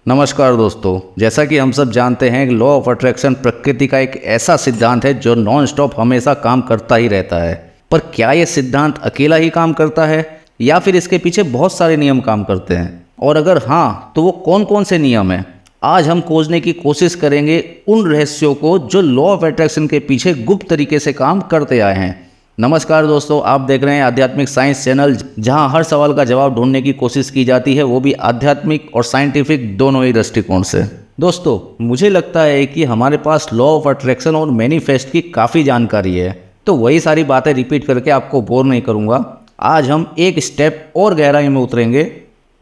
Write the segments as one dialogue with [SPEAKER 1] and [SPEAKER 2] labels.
[SPEAKER 1] नमस्कार दोस्तों। जैसा कि हम सब जानते हैं, लॉ ऑफ अट्रैक्शन प्रकृति का एक ऐसा सिद्धांत है जो नॉन स्टॉप हमेशा काम करता ही रहता है। पर क्या ये सिद्धांत अकेला ही काम करता है या फिर इसके पीछे बहुत सारे नियम काम करते हैं? और अगर हाँ, तो वो कौन कौन से नियम हैं? आज हम खोजने की कोशिश करेंगे उन रहस्यों को जो लॉ ऑफ अट्रैक्शन के पीछे गुप्त तरीके से काम करते आए हैं। नमस्कार दोस्तों, आप देख रहे हैं आध्यात्मिक साइंस चैनल, जहां हर सवाल का जवाब ढूंढने की कोशिश की जाती है, वो भी आध्यात्मिक और साइंटिफिक दोनों ही दृष्टिकोण से। दोस्तों, मुझे लगता है कि हमारे पास लॉ ऑफ अट्रैक्शन और मैनिफेस्ट की काफ़ी जानकारी है, तो वही सारी बातें रिपीट करके आपको बोर नहीं करूँगा। आज हम एक स्टेप और गहराई में उतरेंगे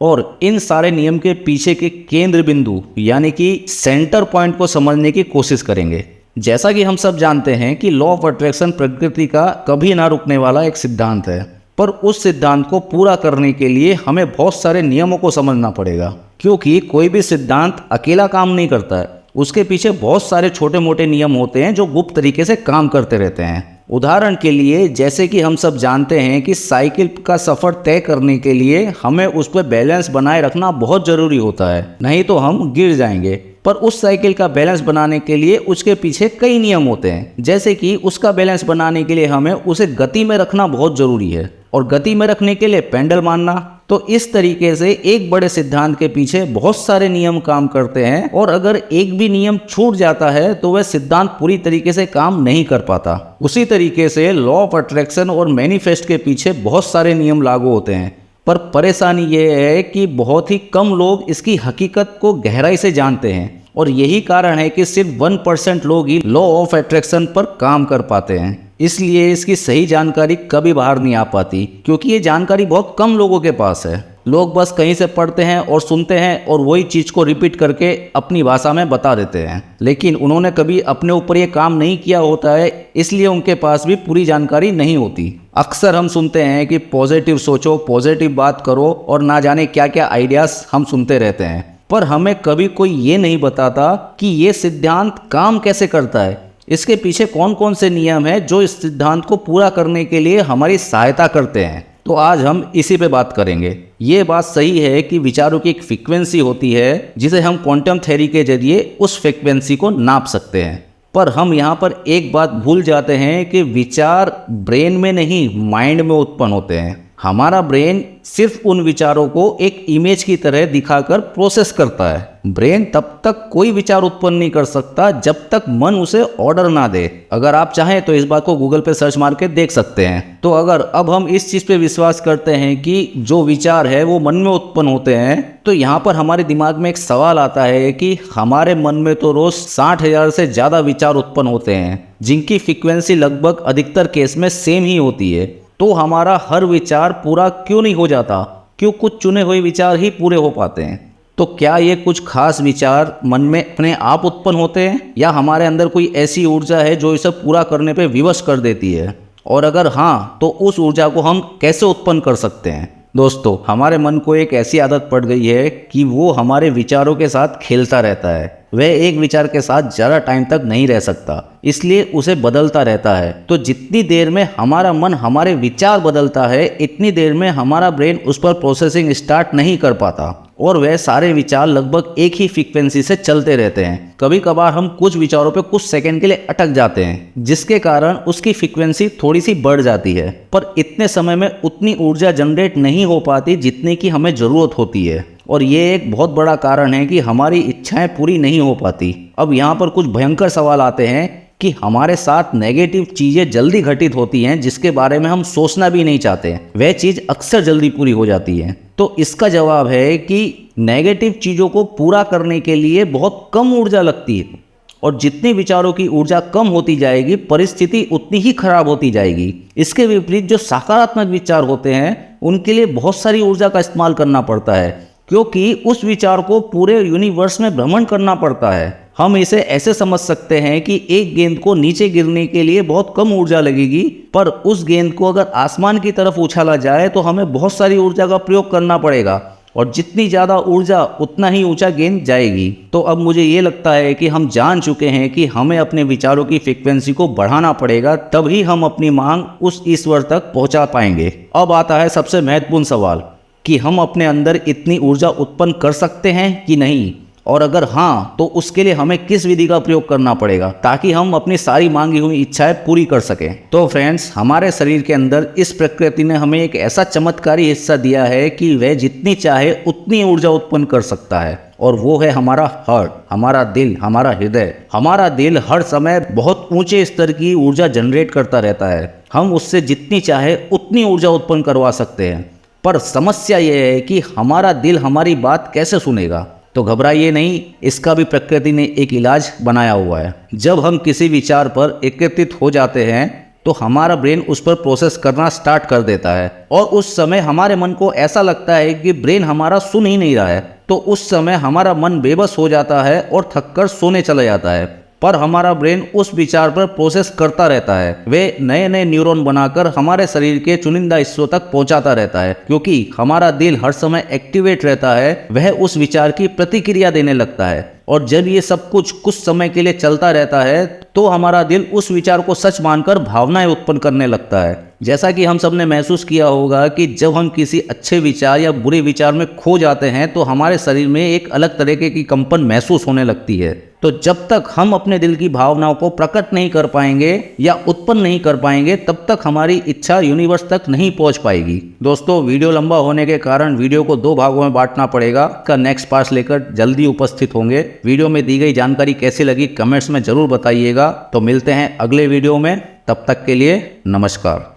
[SPEAKER 1] और इन सारे नियम के पीछे के केंद्र बिंदु यानी कि सेंटर पॉइंट को समझने की कोशिश करेंगे। जैसा कि हम सब जानते हैं कि लॉ ऑफ अट्रैक्शन प्रकृति का कभी ना रुकने वाला एक सिद्धांत है, पर उस सिद्धांत को पूरा करने के लिए हमें बहुत सारे नियमों को समझना पड़ेगा, क्योंकि कोई भी सिद्धांत अकेला काम नहीं करता है। उसके पीछे बहुत सारे छोटे मोटे नियम होते हैं जो गुप्त तरीके से काम करते रहते हैं। उदाहरण के लिए, जैसे कि हम सब जानते हैं कि साइकिल का सफ़र तय करने के लिए हमें उस पर बैलेंस बनाए रखना बहुत ज़रूरी होता है, नहीं तो हम गिर जाएंगे। पर उस साइकिल का बैलेंस बनाने के लिए उसके पीछे कई नियम होते हैं, जैसे कि उसका बैलेंस बनाने के लिए हमें उसे गति में रखना बहुत ज़रूरी है, और गति में रखने के लिए पेंडल मारना। तो इस तरीके से एक बड़े सिद्धांत के पीछे बहुत सारे नियम काम करते हैं, और अगर एक भी नियम छूट जाता है तो वह सिद्धांत पूरी तरीके से काम नहीं कर पाता। उसी तरीके से लॉ ऑफ अट्रैक्शन और मैनिफेस्ट के पीछे बहुत सारे नियम लागू होते हैं, पर परेशानी यह है कि बहुत ही कम लोग इसकी हकीकत को गहराई से जानते हैं, और यही कारण है कि सिर्फ 1% लोग ही लॉ ऑफ अट्रैक्शन पर काम कर पाते हैं। इसलिए इसकी सही जानकारी कभी बाहर नहीं आ पाती, क्योंकि ये जानकारी बहुत कम लोगों के पास है। लोग बस कहीं से पढ़ते हैं और सुनते हैं और वही चीज़ को रिपीट करके अपनी भाषा में बता देते हैं, लेकिन उन्होंने कभी अपने ऊपर ये काम नहीं किया होता है, इसलिए उनके पास भी पूरी जानकारी नहीं होती। अक्सर हम सुनते हैं कि पॉजिटिव सोचो, पॉजिटिव बात करो, और ना जाने क्या क्या आइडियाज़ हम सुनते रहते हैं, पर हमें कभी कोई ये नहीं बताता कि ये सिद्धांत काम कैसे करता है। इसके पीछे कौन कौन से नियम हैं जो इस सिद्धांत को पूरा करने के लिए हमारी सहायता करते हैं। तो आज हम इसी पे बात करेंगे। ये बात सही है कि विचारों की एक फ्रीक्वेंसी होती है, जिसे हम क्वांटम थ्योरी के जरिए उस फ्रीक्वेंसी को नाप सकते हैं। पर हम यहाँ पर एक बात भूल जाते हैं कि विचार ब्रेन में नहीं, माइंड में उत्पन्न होते हैं। हमारा ब्रेन सिर्फ उन विचारों को एक इमेज की तरह दिखाकर प्रोसेस करता है। ब्रेन तब तक कोई विचार उत्पन्न नहीं कर सकता जब तक मन उसे ऑर्डर ना दे। अगर आप चाहें तो इस बात को गूगल पे सर्च मार के देख सकते हैं। तो अगर अब हम इस चीज़ पे विश्वास करते हैं कि जो विचार है वो मन में उत्पन्न होते हैं, तो यहाँ पर हमारे दिमाग में एक सवाल आता है कि हमारे मन में तो रोज़ 60,000 से ज़्यादा विचार उत्पन्न होते हैं, जिनकी फ्रिक्वेंसी लगभग अधिकतर केस में सेम ही होती है। तो हमारा हर विचार पूरा क्यों नहीं हो जाता? क्यों कुछ चुने हुए विचार ही पूरे हो पाते हैं? तो क्या ये कुछ खास विचार मन में अपने आप उत्पन्न होते हैं, या हमारे अंदर कोई ऐसी ऊर्जा है जो इसे पूरा करने पे विवश कर देती है? और अगर हाँ, तो उस ऊर्जा को हम कैसे उत्पन्न कर सकते हैं? दोस्तों, हमारे मन को एक ऐसी आदत पड़ गई है कि वो हमारे विचारों के साथ खेलता रहता है। वह एक विचार के साथ ज़्यादा टाइम तक नहीं रह सकता, इसलिए उसे बदलता रहता है। तो जितनी देर में हमारा मन हमारे विचार बदलता है, इतनी देर में हमारा ब्रेन उस पर प्रोसेसिंग स्टार्ट नहीं कर पाता, और वह सारे विचार लगभग एक ही फ्रीक्वेंसी से चलते रहते हैं। कभी कभार हम कुछ विचारों पे कुछ सेकंड के लिए अटक जाते हैं, जिसके कारण उसकी फ्रीक्वेंसी थोड़ी सी बढ़ जाती है, पर इतने समय में उतनी ऊर्जा जनरेट नहीं हो पाती जितने की हमें ज़रूरत होती है। और ये एक बहुत बड़ा कारण है कि हमारी इच्छाएं पूरी नहीं हो पाती। अब यहाँ पर कुछ भयंकर सवाल आते हैं कि हमारे साथ नेगेटिव चीज़ें जल्दी घटित होती हैं, जिसके बारे में हम सोचना भी नहीं चाहते, वह चीज़ अक्सर जल्दी पूरी हो जाती है। तो इसका जवाब है कि नेगेटिव चीज़ों को पूरा करने के लिए बहुत कम ऊर्जा लगती है, और जितनी विचारों की ऊर्जा कम होती जाएगी, परिस्थिति उतनी ही खराब होती जाएगी। इसके विपरीत जो सकारात्मक विचार होते हैं, उनके लिए बहुत सारी ऊर्जा का इस्तेमाल करना पड़ता है, क्योंकि उस विचार को पूरे यूनिवर्स में भ्रमण करना पड़ता है। हम इसे ऐसे समझ सकते हैं कि एक गेंद को नीचे गिरने के लिए बहुत कम ऊर्जा लगेगी, पर उस गेंद को अगर आसमान की तरफ उछाला जाए तो हमें बहुत सारी ऊर्जा का प्रयोग करना पड़ेगा, और जितनी ज़्यादा ऊर्जा उतना ही ऊंचा गेंद जाएगी। तो अब मुझे ये लगता है कि हम जान चुके हैं कि हमें अपने विचारों की फ्रीक्वेंसी को बढ़ाना पड़ेगा, तभी हम अपनी मांग उस ईश्वर तक पहुंचा पाएंगे। अब आता है सबसे महत्वपूर्ण सवाल कि हम अपने अंदर इतनी ऊर्जा उत्पन्न कर सकते हैं कि नहीं। और अगर हाँ तो उसके लिए हमें किस विधि का प्रयोग करना पड़ेगा ताकि हम अपनी सारी मांगी हुई इच्छाएं पूरी कर सकें। तो फ्रेंड्स, हमारे शरीर के अंदर इस प्रकृति ने हमें एक ऐसा चमत्कारी हिस्सा दिया है कि वह जितनी चाहे उतनी ऊर्जा उत्पन्न कर सकता है, और वो है हमारा हार्ट, हमारा दिल, हमारा हृदय। हमारा दिल हर समय बहुत ऊंचे स्तर की ऊर्जा जनरेट करता रहता है। हम उससे जितनी चाहे उतनी ऊर्जा उत्पन्न करवा सकते हैं, पर समस्या यह है कि हमारा दिल हमारी बात कैसे सुनेगा। तो घबराइए नहीं, इसका भी प्रकृति ने एक इलाज बनाया हुआ है। जब हम किसी विचार पर एकत्रित हो जाते हैं तो हमारा ब्रेन उस पर प्रोसेस करना स्टार्ट कर देता है, और उस समय हमारे मन को ऐसा लगता है कि ब्रेन हमारा सुन ही नहीं रहा है। तो उस समय हमारा मन बेबस हो जाता है और थककर सोने चला जाता है, पर हमारा ब्रेन उस विचार पर प्रोसेस करता रहता है। वे नए नए न्यूरॉन बनाकर हमारे शरीर के चुनिंदा हिस्सों तक पहुंचाता रहता है, क्योंकि हमारा दिल हर समय एक्टिवेट रहता है। वह उस विचार की प्रतिक्रिया देने लगता है, और जब ये सब कुछ समय के लिए चलता रहता है तो हमारा दिल उस विचार को सच मानकर भावनाएं उत्पन्न करने लगता है। जैसा कि हम सब ने महसूस किया होगा कि जब हम किसी अच्छे विचार या बुरे विचार में खो जाते हैं तो हमारे शरीर में एक अलग तरीके की कंपन महसूस होने लगती है। तो जब तक हम अपने दिल की भावनाओं को प्रकट नहीं कर पाएंगे या उत्पन्न नहीं कर पाएंगे, तब तक हमारी इच्छा यूनिवर्स तक नहीं पहुंच पाएगी। दोस्तों, वीडियो लंबा होने के कारण वीडियो को 2 भागों में बांटना पड़ेगा। का नेक्स्ट पार्ट लेकर जल्दी उपस्थित होंगे। वीडियो में दी गई जानकारी कैसी लगी कमेंट्स में जरूर बताइएगा। तो मिलते हैं अगले वीडियो में, तब तक के लिए नमस्कार।